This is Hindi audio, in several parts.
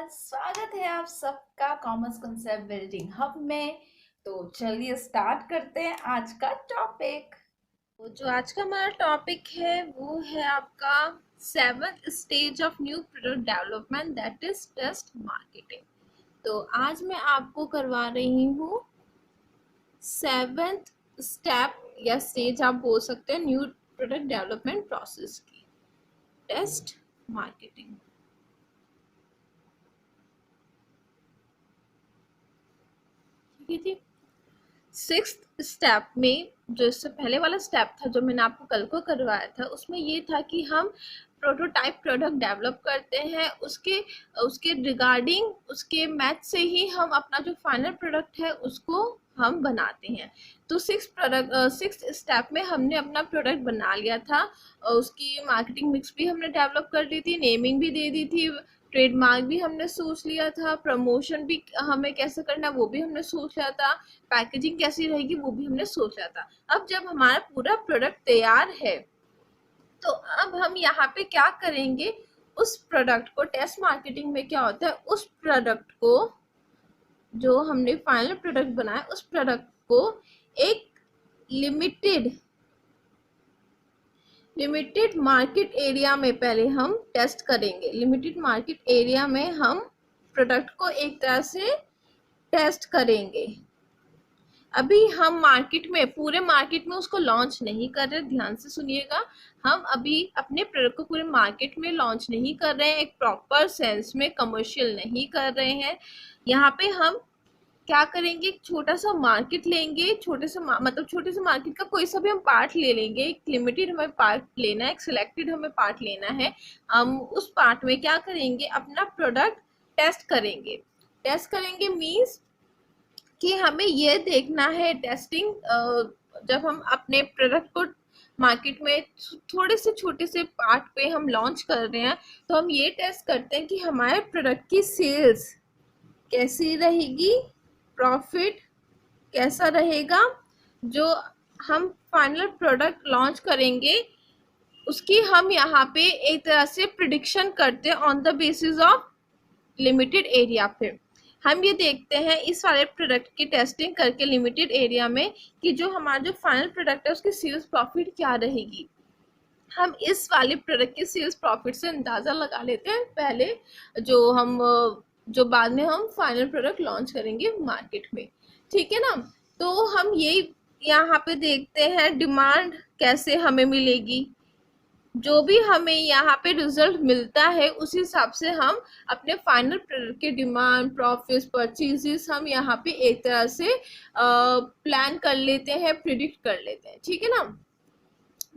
स्वागत है आप सबका कॉमर्स कंसेप्ट बिल्डिंग हब में। तो चलिए स्टार्ट करते हैं आज का टॉपिक। तो जो आज का हमारा टॉपिक है वो है आपका 7th stage of new product development, that is test marketing. तो आज मैं आपको करवा रही हूँ 7th स्टेप या स्टेज आप बोल सकते हैं न्यू प्रोडक्ट डेवलपमेंट प्रोसेस की, टेस्ट मार्केटिंग। ठीक है। 6th स्टेप में जो इससे पहले वाला स्टेप था जो मैंने आपको कल को करवाया था, उसमें ये था कि हम प्रोटोटाइप प्रोडक्ट डेवलप करते हैं, उसके उसके रिगार्डिंग उसके मैच से ही हम अपना जो फाइनल प्रोडक्ट है उसको हम बनाते हैं। तो 6th स्टेप में हमने अपना प्रोडक्ट बना लिया था, उसकी मार्केटिंग मिक्स भी हमने डेवलप कर ली थी, नेमिंग भी दे दी थी, ट्रेडमार्क भी हमने सोच लिया था, प्रमोशन भी हमें कैसे करना है वो भी हमने सोच लिया था, पैकेजिंग कैसी रहेगी वो भी हमने सोच लिया था। अब जब हमारा पूरा प्रोडक्ट तैयार है तो अब हम यहाँ पे क्या करेंगे, उस प्रोडक्ट को टेस्ट मार्केटिंग में क्या होता है, उस प्रोडक्ट को जो हमने फाइनल प्रोडक्ट बनाया उस प्रोडक्ट को एक लिमिटेड मार्केट एरिया में पहले हम टेस्ट करेंगे। लिमिटेड मार्केट एरिया में हम प्रोडक्ट को एक तरह से टेस्ट करेंगे। अभी हम मार्केट में पूरे मार्केट में उसको लॉन्च नहीं कर रहे, ध्यान से सुनिएगा। हम अभी अपने प्रोडक्ट को पूरे मार्केट में लॉन्च नहीं कर रहे हैं, एक प्रॉपर सेंस में कमर्शियल नहीं कर रहे हैं। यहाँ पे हम क्या करेंगे, एक छोटा सा मार्केट लेंगे, छोटे से मार्केट का कोई सा भी हम पार्ट ले लेंगे, एक लिमिटेड हमें पार्ट लेना है, एक सिलेक्टेड हमें पार्ट लेना है। हम उस पार्ट में क्या करेंगे, अपना प्रोडक्ट टेस्ट करेंगे मीन्स कि हमें ये देखना है, टेस्टिंग जब हम अपने प्रोडक्ट को मार्केट में थोड़े से छोटे से पार्ट पे हम लॉन्च कर रहे हैं, तो हम ये टेस्ट करते हैं कि हमारे प्रोडक्ट की सेल्स कैसी रहेगी, प्रॉफिट कैसा रहेगा, जो हम फाइनल प्रोडक्ट लॉन्च करेंगे उसकी हम यहाँ पे एक तरह से प्रिडिक्शन करते हैं on the basis of limited area पे। हम ये देखते हैं इस वाले प्रोडक्ट की टेस्टिंग करके लिमिटेड एरिया में कि जो हमारा जो फाइनल प्रोडक्ट है उसकी सेल्स प्रॉफिट क्या रहेगी। हम इस वाले प्रोडक्ट के सेल्स प्रॉफिट से अंदाजा लगा लेते हैं पहले, जो बाद में हम फाइनल प्रोडक्ट लॉन्च करेंगे मार्केट में। ठीक है ना। तो हम ये यहाँ पे देखते हैं डिमांड कैसे हमें मिलेगी, जो भी हमें यहाँ पे रिजल्ट मिलता है उस हिसाब से हम अपने फाइनल प्रोडक्ट के डिमांड, प्रॉफिट, परचेजेस हम यहाँ पे एक तरह से प्लान कर लेते हैं, प्रिडिक्ट कर लेते हैं। ठीक है ना।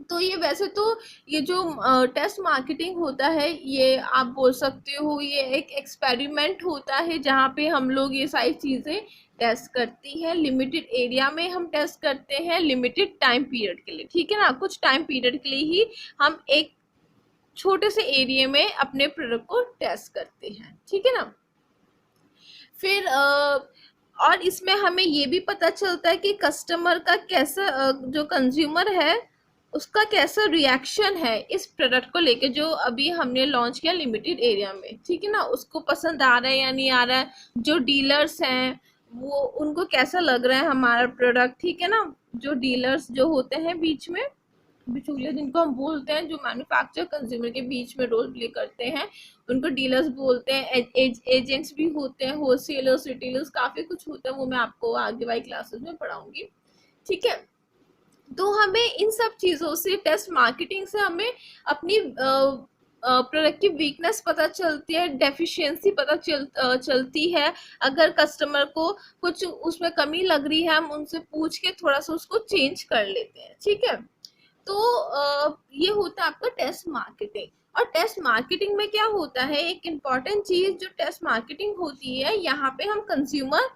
तो ये वैसे तो ये जो टेस्ट मार्केटिंग होता है ये आप बोल सकते हो ये एक एक्सपेरिमेंट होता है जहाँ पे हम लोग ये सारी चीज़ें टेस्ट करती है। लिमिटेड एरिया में हम टेस्ट करते हैं लिमिटेड टाइम पीरियड के लिए। ठीक है ना, कुछ टाइम पीरियड के लिए ही हम एक छोटे से एरिया में अपने प्रोडक्ट को टेस्ट करते हैं। ठीक है ना। फिर और इसमें हमें ये भी पता चलता है कि कस्टमर का कैसा जो कंज्यूमर है उसका कैसा रिएक्शन है इस प्रोडक्ट को लेके जो अभी हमने लॉन्च किया लिमिटेड एरिया में। ठीक है ना, उसको पसंद आ रहा है या नहीं आ रहा है, जो डीलर्स हैं वो उनको कैसा लग रहा है हमारा प्रोडक्ट। ठीक है ना, जो डीलर्स जो होते हैं बीच में बिचौलिया जिनको हम बोलते हैं, जो मैन्युफैक्चर कंज्यूमर के बीच में रोल प्ले करते हैं उनको डीलर्स बोलते हैं। एजेंट्स भी होते हैं, होलसेलर्स, रिटेलर्स, काफी कुछ होता है, वो मैं आपको आगे वाली क्लासेस में पढ़ाऊंगी। ठीक है। तो हमें इन सब चीज़ों से टेस्ट मार्केटिंग से हमें अपनी प्रोडक्ट की वीकनेस पता चलती है, डेफिशिएंसी पता चलती है। अगर कस्टमर को कुछ उसमें कमी लग रही है हम उनसे पूछ के थोड़ा सा उसको चेंज कर लेते हैं। ठीक है। तो ये होता है आपका टेस्ट मार्केटिंग। और टेस्ट मार्केटिंग में क्या होता है, एक इम्पॉर्टेंट चीज जो टेस्ट मार्केटिंग होती है, यहाँ पे हम कंज्यूमर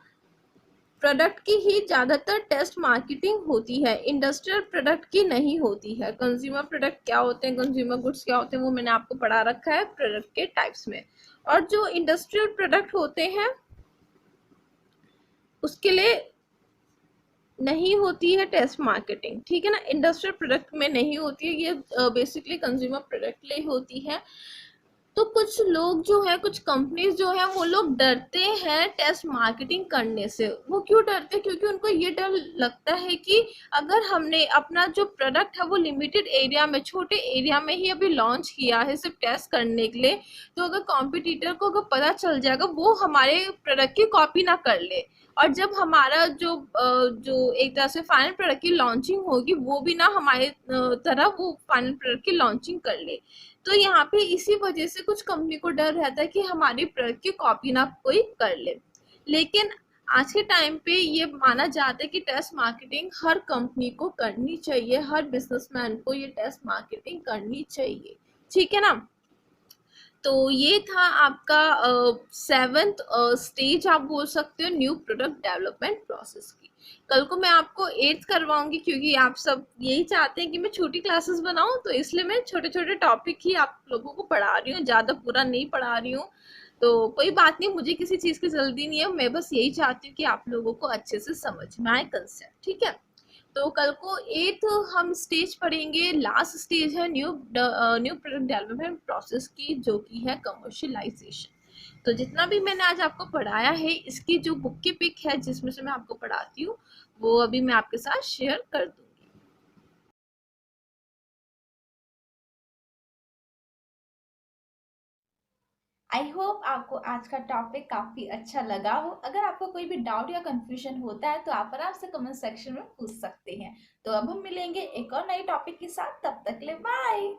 प्रोडक्ट की ही ज़्यादातर टेस्ट मार्केटिंग होती है, इंडस्ट्रियल प्रोडक्ट की नहीं होती है। कंज्यूमर प्रोडक्ट क्या होते हैं, कंज्यूमर गुड्स क्या होते हैं, वो मैंने आपको पढ़ा रखा है प्रोडक्ट के टाइप्स में। और जो इंडस्ट्रियल प्रोडक्ट होते हैं उसके लिए नहीं होती है टेस्ट मार्केटिंग। ठीक है ना, इंडस्ट्रियल प्रोडक्ट में नहीं होती है, ये बेसिकली कंज्यूमर प्रोडक्ट लिए होती है। तो कुछ लोग जो है, कुछ कंपनीज जो है, वो लोग डरते हैं टेस्ट मार्केटिंग करने से। वो क्यों डरते हैं? क्योंकि उनको ये डर लगता है कि अगर हमने अपना जो प्रोडक्ट है वो लिमिटेड एरिया में, छोटे एरिया में ही अभी लॉन्च किया है सिर्फ टेस्ट करने के लिए, तो अगर कॉम्पिटिटर को अगर पता चल जाएगा, वो हमारे प्रोडक्ट की कॉपी ना कर ले, और जब हमारा जो एक तरह से फाइनल प्रोडक्ट की लॉन्चिंग होगी, वो भी ना हमारे तरह वो फाइनल प्रोडक्ट की लॉन्चिंग कर ले। तो यहाँ पे इसी वजह से कुछ कंपनी को डर रहता है कि हमारी प्रोडक्ट की कॉपी ना कोई कर ले। लेकिन आज के टाइम पे ये माना जाता है कि टेस्ट मार्केटिंग हर कंपनी को करनी चाहिए, हर बिजनेसमैन को ये टेस्ट मार्केटिंग करनी चाहिए। ठीक है ना? तो ये था आपका 7th स्टेज आप बोल सकते हो न्यू प्रोडक्ट डेवलपमेंट प्रोसेस की। कल को मैं आपको 8th करवाऊंगी, क्योंकि आप सब यही चाहते हैं कि मैं छोटी क्लासेस बनाऊं, तो इसलिए मैं छोटे छोटे टॉपिक ही आप लोगों को पढ़ा रही हूँ, ज़्यादा पूरा नहीं पढ़ा रही हूँ। तो कोई बात नहीं, मुझे किसी चीज़ की जल्दी नहीं है, मैं बस यही चाहती हूँ कि आप लोगों को अच्छे से समझ में आए कंसेप्ट। ठीक है? तो कल को 8th हम स्टेज पढ़ेंगे, लास्ट स्टेज है न्यू प्रोडक्ट डेवलपमेंट प्रोसेस की, जो कि है कमर्शियलाइजेशन। तो जितना भी मैंने आज आपको पढ़ाया है, इसकी जो बुक की पिक है जिसमें से मैं आपको पढ़ाती हूँ, वो अभी मैं आपके साथ शेयर कर दूंगी। आई होप आपको आज का टॉपिक काफी अच्छा लगा हो। अगर आपको कोई भी डाउट या कंफ्यूजन होता है तो आप आराम से कमेंट सेक्शन में पूछ सकते हैं। तो अब हम मिलेंगे एक और नए टॉपिक के साथ, तब तक ले बाय।